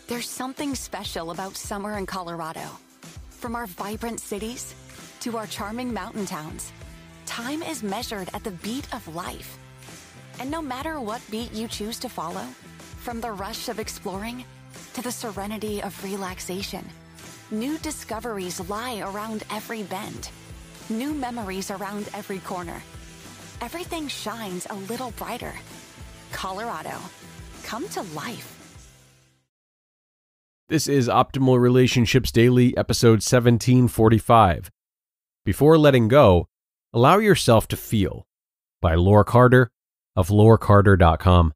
There's something special about summer in Colorado. From our vibrant cities to our charming mountain towns, time is measured at the beat of life. And no matter what beat you choose to follow, from the rush of exploring to the serenity of relaxation, new discoveries lie around every bend, new memories around every corner. Everything shines a little brighter. Colorado, come to life. This is Optimal Relationships Daily, episode 1745. Before letting go, allow yourself to feel, by Laure Carter of LaureCarter.com.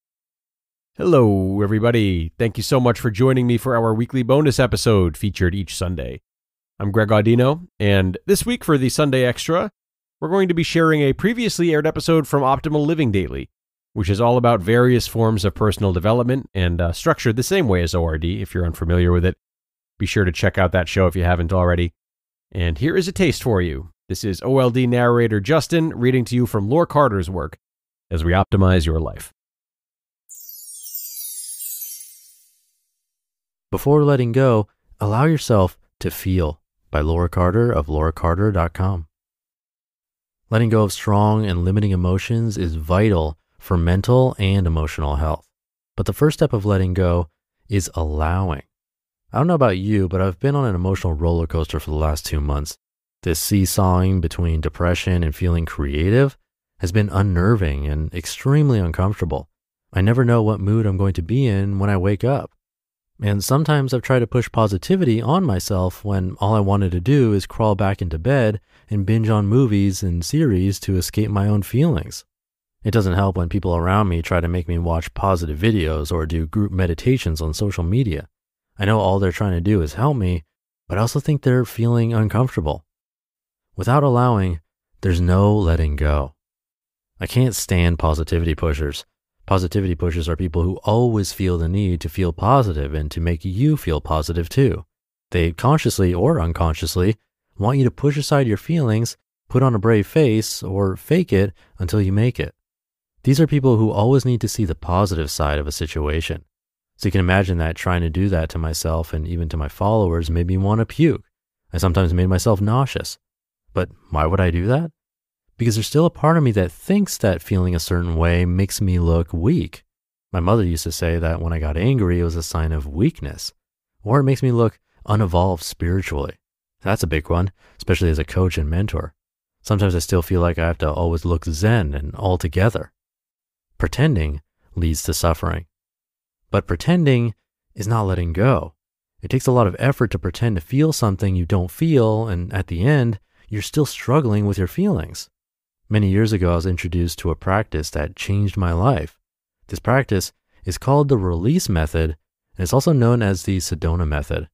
Hello, everybody. Thank you so much for joining me for our weekly bonus episode featured each Sunday. I'm Greg Audino, and this week for the Sunday Extra, we're going to be sharing a previously aired episode from Optimal Living Daily, which is all about various forms of personal development and structured the same way as ORD. If you're unfamiliar with it, be sure to check out that show if you haven't already. And here is a taste for you. This is OLD narrator Justin reading to you from Laure Carter's work as we optimize your life. Before letting go, allow yourself to feel, by Laure Carter of LaureCarter.com. Letting go of strong and limiting emotions is vital for mental and emotional health. But the first step of letting go is allowing. I don't know about you, but I've been on an emotional roller coaster for the last 2 months. This seesawing between depression and feeling creative has been unnerving and extremely uncomfortable. I never know what mood I'm going to be in when I wake up. And sometimes I've tried to push positivity on myself when all I wanted to do is crawl back into bed and binge on movies and series to escape my own feelings. It doesn't help when people around me try to make me watch positive videos or do group meditations on social media. I know all they're trying to do is help me, but I also think they're feeling uncomfortable. Without allowing, there's no letting go. I can't stand positivity pushers. Positivity pushers are people who always feel the need to feel positive and to make you feel positive too. They consciously or unconsciously want you to push aside your feelings, put on a brave face, or fake it until you make it. These are people who always need to see the positive side of a situation. So you can imagine that trying to do that to myself and even to my followers made me want to puke. I sometimes made myself nauseous. But why would I do that? Because there's still a part of me that thinks that feeling a certain way makes me look weak. My mother used to say that when I got angry, it was a sign of weakness. Or it makes me look unevolved spiritually. That's a big one, especially as a coach and mentor. Sometimes I still feel like I have to always look zen and all together. Pretending leads to suffering. But pretending is not letting go. It takes a lot of effort to pretend to feel something you don't feel, and at the end, you're still struggling with your feelings. Many years ago, I was introduced to a practice that changed my life. This practice is called the release method, and it's also known as the Sedona method.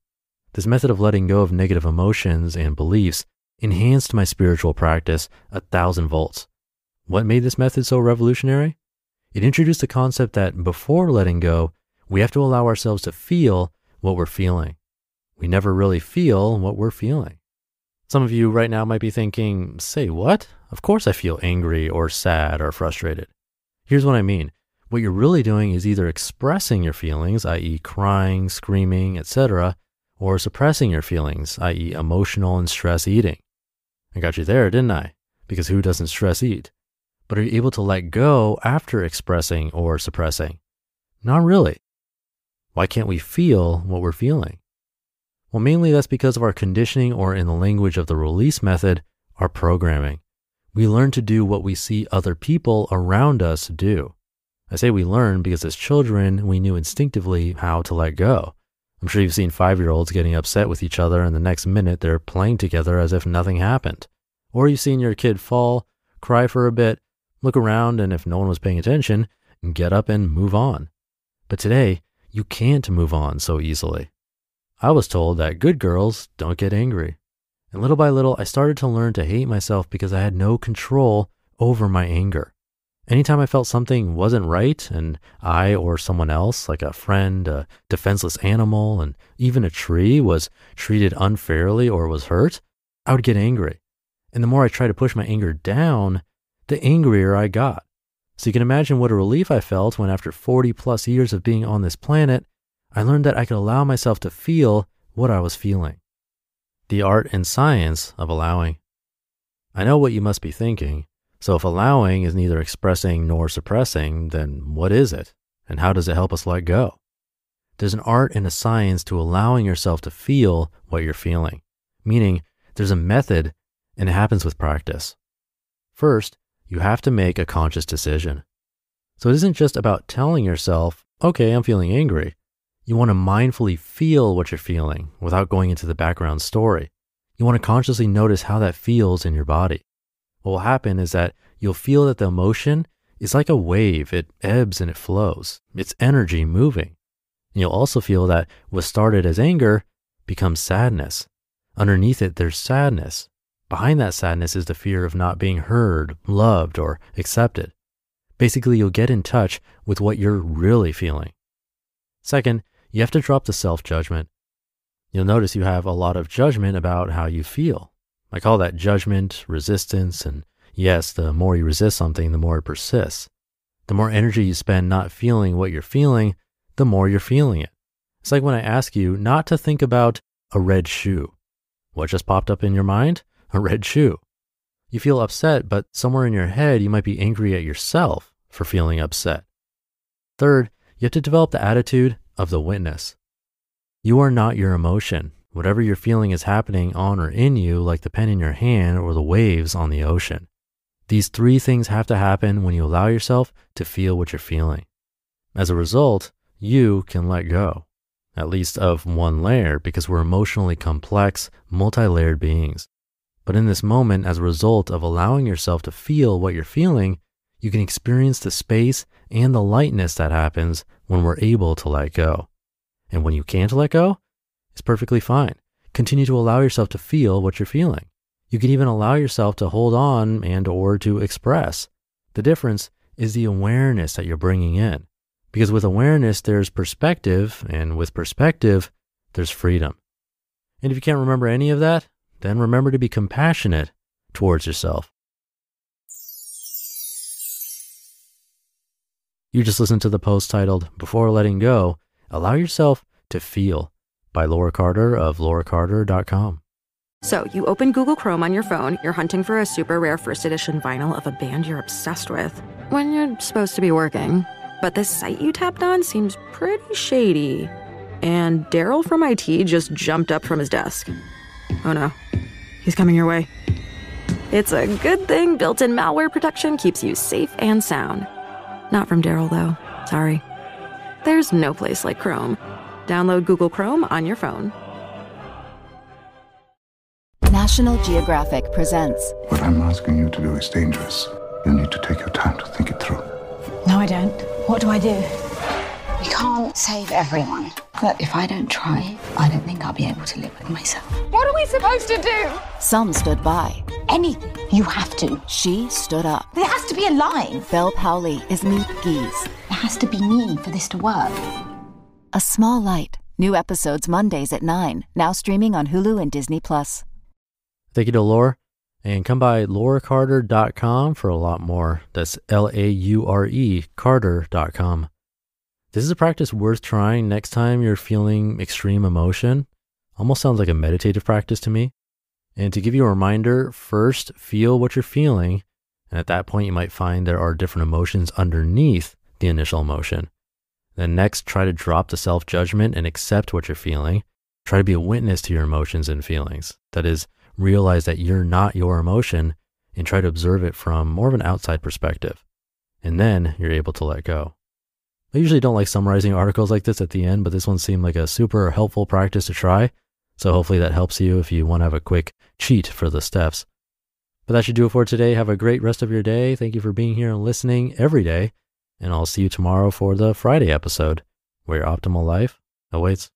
This method of letting go of negative emotions and beliefs enhanced my spiritual practice 1,000 volts. What made this method so revolutionary? It introduced the concept that before letting go, we have to allow ourselves to feel what we're feeling. We never really feel what we're feeling. Some of you right now might be thinking, say what? Of course I feel angry or sad or frustrated. Here's what I mean. What you're really doing is either expressing your feelings, i.e. crying, screaming, etc., or suppressing your feelings, i.e. emotional and stress eating. I got you there, didn't I? Because who doesn't stress eat? But are you able to let go after expressing or suppressing? Not really. Why can't we feel what we're feeling? Well, mainly that's because of our conditioning, or in the language of the release method, our programming. We learn to do what we see other people around us do. I say we learn because as children, we knew instinctively how to let go. I'm sure you've seen 5-year-olds getting upset with each other and the next minute they're playing together as if nothing happened. Or you've seen your kid fall, cry for a bit, look around, and if no one was paying attention, get up and move on. But today, you can't move on so easily. I was told that good girls don't get angry. And little by little, I started to learn to hate myself because I had no control over my anger. Anytime I felt something wasn't right, and I or someone else, like a friend, a defenseless animal, and even a tree, was treated unfairly or was hurt, I would get angry. And the more I tried to push my anger down, the angrier I got. So you can imagine what a relief I felt when, after 40 plus years of being on this planet, I learned that I could allow myself to feel what I was feeling. The art and science of allowing. I know what you must be thinking. So if allowing is neither expressing nor suppressing, then what is it? And how does it help us let go? There's an art and a science to allowing yourself to feel what you're feeling, meaning there's a method and it happens with practice. First, you have to make a conscious decision. So it isn't just about telling yourself, okay, I'm feeling angry. You want to mindfully feel what you're feeling without going into the background story. You want to consciously notice how that feels in your body. What will happen is that you'll feel that the emotion is like a wave. It ebbs and it flows. It's energy moving. And you'll also feel that what started as anger becomes sadness. Underneath it, there's sadness. Behind that sadness is the fear of not being heard, loved, or accepted. Basically, you'll get in touch with what you're really feeling. Second, you have to drop the self-judgment. You'll notice you have a lot of judgment about how you feel. I call that judgment, resistance, and yes, the more you resist something, the more it persists. The more energy you spend not feeling what you're feeling, the more you're feeling it. It's like when I ask you not to think about a red shoe. What just popped up in your mind? A red shoe. You feel upset, but somewhere in your head, you might be angry at yourself for feeling upset. Third, you have to develop the attitude of the witness. You are not your emotion. Whatever you're feeling is happening on or in you, like the pen in your hand or the waves on the ocean. These three things have to happen when you allow yourself to feel what you're feeling. As a result, you can let go, at least of one layer, because we're emotionally complex, multi-layered beings. But in this moment, as a result of allowing yourself to feel what you're feeling, you can experience the space and the lightness that happens when we're able to let go. And when you can't let go, it's perfectly fine. Continue to allow yourself to feel what you're feeling. You can even allow yourself to hold on and or to express. The difference is the awareness that you're bringing in. Because with awareness, there's perspective, and with perspective, there's freedom. And if you can't remember any of that, then remember to be compassionate towards yourself. You just listened to the post titled, Before Letting Go, Allow Yourself to Feel, by Laure Carter of laurecarter.com. So you open Google Chrome on your phone, you're hunting for a super rare first edition vinyl of a band you're obsessed with, when you're supposed to be working. But this site you tapped on seems pretty shady. And Daryl from IT just jumped up from his desk. Oh no, he's coming your way. It's a good thing built-in malware protection keeps you safe and sound. Not from Daryl though, sorry. There's no place like Chrome. Download Google Chrome on your phone. National Geographic presents. What I'm asking you to do is dangerous. You need to take your time to think it through. No, I don't. What do I do? We can't save everyone. But if I don't try, I don't think I'll be able to live with myself. What are we supposed to do? Some stood by. Anything. You have to. She stood up. There has to be a line. Belle Powley is Meet Geese. There has to be me for this to work. A Small Light. New episodes Mondays at 9. Now streaming on Hulu and Disney+. Thank you to Laure. And come by laurecarter.com for a lot more. That's Laure, Carter.com. This is a practice worth trying next time you're feeling extreme emotion. Almost sounds like a meditative practice to me. And to give you a reminder, first feel what you're feeling. And at that point, you might find there are different emotions underneath the initial emotion. Then next, try to drop the self-judgment and accept what you're feeling. Try to be a witness to your emotions and feelings. That is, realize that you're not your emotion and try to observe it from more of an outside perspective. And then you're able to let go. I usually don't like summarizing articles like this at the end, but this one seemed like a super helpful practice to try. So hopefully that helps you if you want to have a quick cheat for the steps. But that should do it for today. Have a great rest of your day. Thank you for being here and listening every day. And I'll see you tomorrow for the Friday episode, where your optimal life awaits.